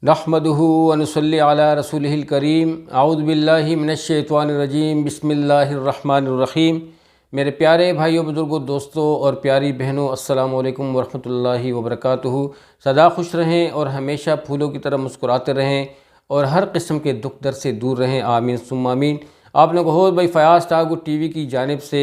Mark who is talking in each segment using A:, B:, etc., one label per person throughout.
A: نحمدہ ونصلی علی رسولہ الکریم اعوذ باللہ من الشیطان الرجیم بسم اللہ الرحمن الرحیم۔ میرے پیارے بھائیوں، بزرگوں، دوستوں اور پیاری بہنوں، السلام علیکم ورحمۃ اللہ وبرکاتہ۔ سدا خوش رہیں اور ہمیشہ پھولوں کی طرح مسکراتے رہیں اور ہر قسم کے دکھ درد سے دور رہیں، آمین ثم آمین۔ آپ لوگوں کو بھائی فیاض ٹاگو ٹی وی کی جانب سے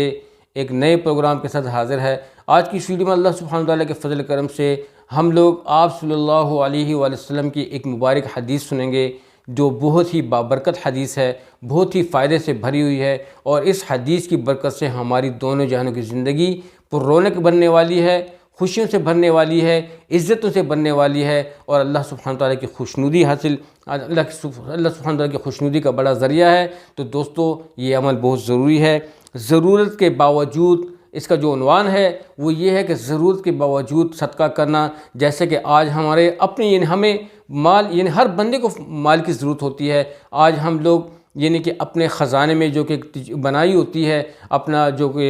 A: ایک نئے پروگرام کے ساتھ حاضر ہے۔ آج کی اس ویڈیو میں اللہ سبحانہ تعالیٰ کے فضل کرم سے ہم لوگ آپ صلی اللہ علیہ وآلہ وسلم کی ایک مبارک حدیث سنیں گے جو بہت ہی بابرکت حدیث ہے، بہت ہی فائدے سے بھری ہوئی ہے، اور اس حدیث کی برکت سے ہماری دونوں جہانوں کی زندگی پر رونق بننے والی ہے، خوشیوں سے بھرنے والی ہے، عزتوں سے بننے والی ہے، اور اللہ سبحانہ تعالیٰ کی خوشنودی اللہ سبحانہ تعالیٰ کی خوشنودی کا بڑا ذریعہ ہے۔ تو دوستو، یہ عمل بہت ضروری ہے۔ ضرورت کے باوجود اس کا جو عنوان ہے وہ یہ ہے کہ ضرورت کے باوجود صدقہ کرنا۔ جیسے کہ آج ہمارے اپنے ہمیں مال ہر بندے کو مال کی ضرورت ہوتی ہے۔ آج ہم لوگ کہ اپنے خزانے میں جو کہ بنائی ہوتی ہے، اپنا جو کہ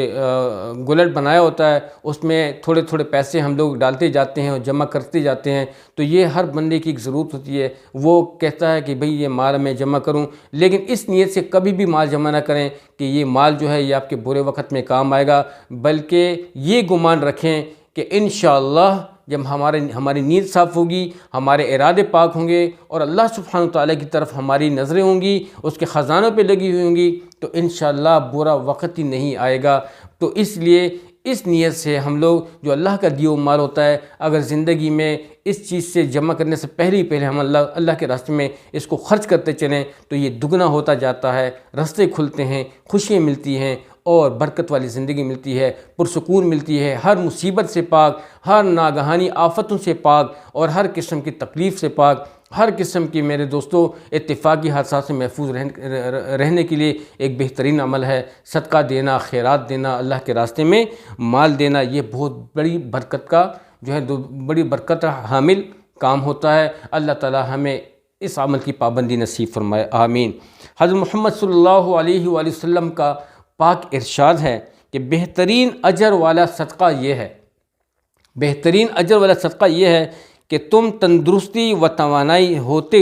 A: گلٹ بنایا ہوتا ہے، اس میں تھوڑے تھوڑے پیسے ہم لوگ ڈالتے جاتے ہیں اور جمع کرتے جاتے ہیں۔ تو یہ ہر بندے کی ایک ضرورت ہوتی ہے، وہ کہتا ہے کہ بھئی یہ مال میں جمع کروں، لیکن اس نیت سے کبھی بھی مال جمع نہ کریں کہ یہ مال جو ہے یہ آپ کے برے وقت میں کام آئے گا، بلکہ یہ گمان رکھیں کہ انشاءاللہ جب ہماری نیت صاف ہوگی، ہمارے ارادے پاک ہوں گے اور اللہ سبحانہ تعالیٰ کی طرف ہماری نظریں ہوں گی، اس کے خزانوں پہ لگی ہوئی ہوں گی، تو انشاءاللہ برا وقت ہی نہیں آئے گا۔ تو اس لیے اس نیت سے ہم لوگ جو اللہ کا دیا ہوا مال ہوتا ہے، اگر زندگی میں اس چیز سے جمع کرنے سے پہلے ہم اللہ کے راستے میں اس کو خرچ کرتے چلیں تو یہ دگنا ہوتا جاتا ہے، راستے کھلتے ہیں، خوشیاں ملتی ہیں اور برکت والی زندگی ملتی ہے، پرسکون ملتی ہے، ہر مصیبت سے پاک، ہر ناگہانی آفتوں سے پاک اور ہر قسم کی تکلیف سے پاک، ہر قسم کی میرے دوستوں اتفاقی حادثات سے محفوظ رہنے کے لیے ایک بہترین عمل ہے صدقہ دینا، خیرات دینا، اللہ کے راستے میں مال دینا۔ یہ بہت بڑی برکت کا بڑی برکت حامل کام ہوتا ہے۔ اللہ تعالی ہمیں اس عمل کی پابندی نصیب فرمائے، آمین۔ حضرت محمد صلی اللہ علیہ وآلہ وسلم کا پاک ارشاد ہے کہ بہترین اجر والا صدقہ یہ ہے، بہترین اجر والا صدقہ یہ ہے کہ تم تندرستی و توانائی ہوتے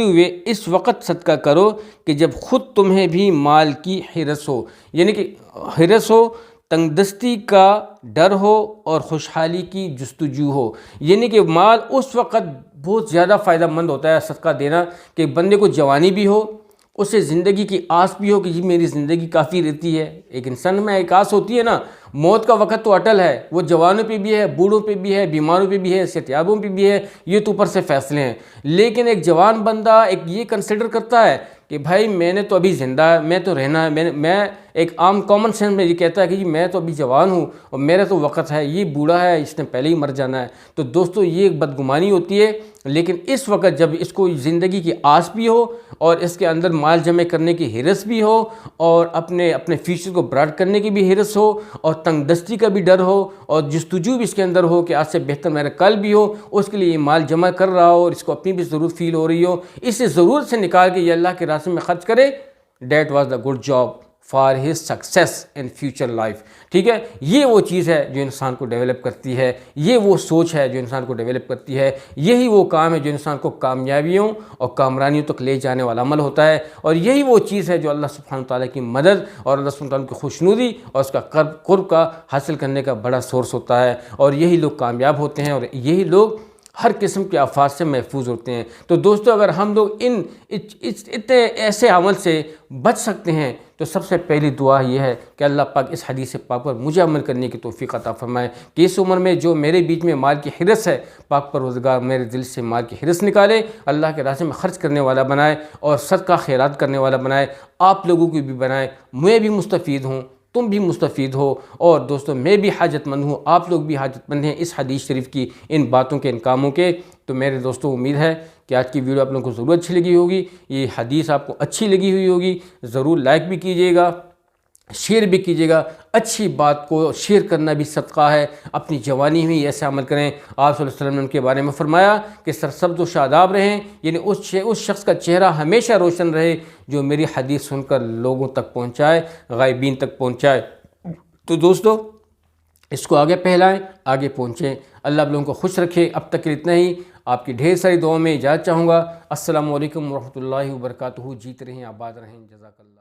A: ہوئے اس وقت صدقہ کرو کہ جب خود تمہیں بھی مال کی حرص ہو، یعنی کہ حرص ہو، تنگ کا ڈر ہو اور خوشحالی کی جستجو ہو۔ یعنی کہ مال اس وقت بہت زیادہ فائدہ مند ہوتا ہے صدقہ دینا کہ بندے کو جوانی بھی ہو، اسے زندگی کی آس بھی ہو کہ جی میری زندگی کافی رہتی ہے۔ ایک انسان میں ایک آس ہوتی ہے نا، موت کا وقت تو اٹل ہے، وہ جوانوں پہ بھی ہے، بوڑھوں پہ بھی ہے، بیماروں پہ بھی ہے، صحتیابوں پہ بھی ہے، یہ تو اوپر سے فیصلے ہیں۔ لیکن ایک جوان بندہ ایک یہ کنسیڈر کرتا ہے کہ بھائی میں نے تو ابھی زندہ ہے، میں تو رہنا ہے، میں ایک عام کامن سینس میں یہ کہتا ہے کہ جی میں تو ابھی جوان ہوں اور میرا تو وقت ہے، یہ بوڑھا ہے، اس نے پہلے ہی مر جانا ہے۔ تو دوستو، یہ ایک بدگمانی ہوتی ہے۔ لیکن اس وقت جب اس کو زندگی کی آس بھی ہو اور اس کے اندر مال جمع کرنے کی حرص بھی ہو اور اپنے فیوچر کو براٹ کرنے کی بھی حرص ہو اور تنگ دستی کا بھی ڈر ہو اور جستجو بھی اس کے اندر ہو کہ آج سے بہتر میرا کل بھی ہو، اس کے لیے یہ مال جمع کر رہا ہو اور اس کو اپنی بھی ضرورت فیل ہو رہی ہو، اسے ضرورت سے نکال کے یہ اللہ کے راستے میں خرچ کرے، that was the good job for his success in future life. ٹھیک ہے، یہ وہ چیز ہے جو انسان کو ڈیولپ کرتی ہے، یہ وہ سوچ ہے جو انسان کو ڈیولپ کرتی ہے، یہی وہ کام ہے جو انسان کو کامیابیوں اور کامرانیوں تک لے جانے والا عمل ہوتا ہے، اور یہی وہ چیز ہے جو اللہ سبحانہ تعالیٰ کی مدد اور اللہ سبحانہ تعالیٰ کی خوشنودی اور اس کا قرب کا حاصل کرنے کا بڑا سورس ہوتا ہے، اور یہی لوگ کامیاب ہوتے ہیں اور یہی لوگ ہر قسم کے آفات سے محفوظ ہوتے ہیں۔ تو دوستو، اگر ہم لوگ اتنے ایسے عمل سے بچ سکتے ہیں تو سب سے پہلی دعا یہ ہے کہ اللہ پاک اس حدیث پاک پر مجھے عمل کرنے کی توفیق عطا فرمائے کہ اس عمر میں جو میرے بیچ میں مال کی حرص ہے، پاک پروردگار میرے دل سے مال کی حرص نکالے، اللہ کے راستے میں خرچ کرنے والا بنائے اور صدقہ خیرات کرنے والا بنائے، آپ لوگوں کو بھی بنائے، میں بھی مستفید ہوں، تم بھی مستفید ہو، اور دوستو میں بھی حاجت مند ہوں، آپ لوگ بھی حاجت مند ہیں اس حدیث شریف کی، ان باتوں کے، ان کاموں کے۔ تو میرے دوستو، امید ہے کہ آج کی ویڈیو آپ لوگوں کو ضرور اچھی لگی ہوگی، یہ حدیث آپ کو اچھی لگی ہوئی ہوگی، ضرور لائک بھی کیجیے گا، شیئر بھی کیجیے گا۔ اچھی بات کو شیئر کرنا بھی صدقہ ہے، اپنی جوانی میں ایسے عمل کریں۔ آپ صلی اللہ علیہ وسلم نے ان کے بارے میں فرمایا کہ سرسبز و شاداب رہیں، یعنی اس شخص کا چہرہ ہمیشہ روشن رہے جو میری حدیث سن کر لوگوں تک پہنچائے، غائبین تک پہنچائے۔ تو دوستو، اس کو آگے پھیلائیں، آگے پہنچیں۔ اللہ آپ لوگوں کو خوش رکھے۔ اب تک کے لیے اتنا ہی، آپ کی ڈھیر ساری دعاؤں میں اجازت چاہوں گا۔ السلام علیکم ورحمۃ اللہ وبرکاتہ۔ جیت رہیں، آباد رہیں، جزاک اللہ۔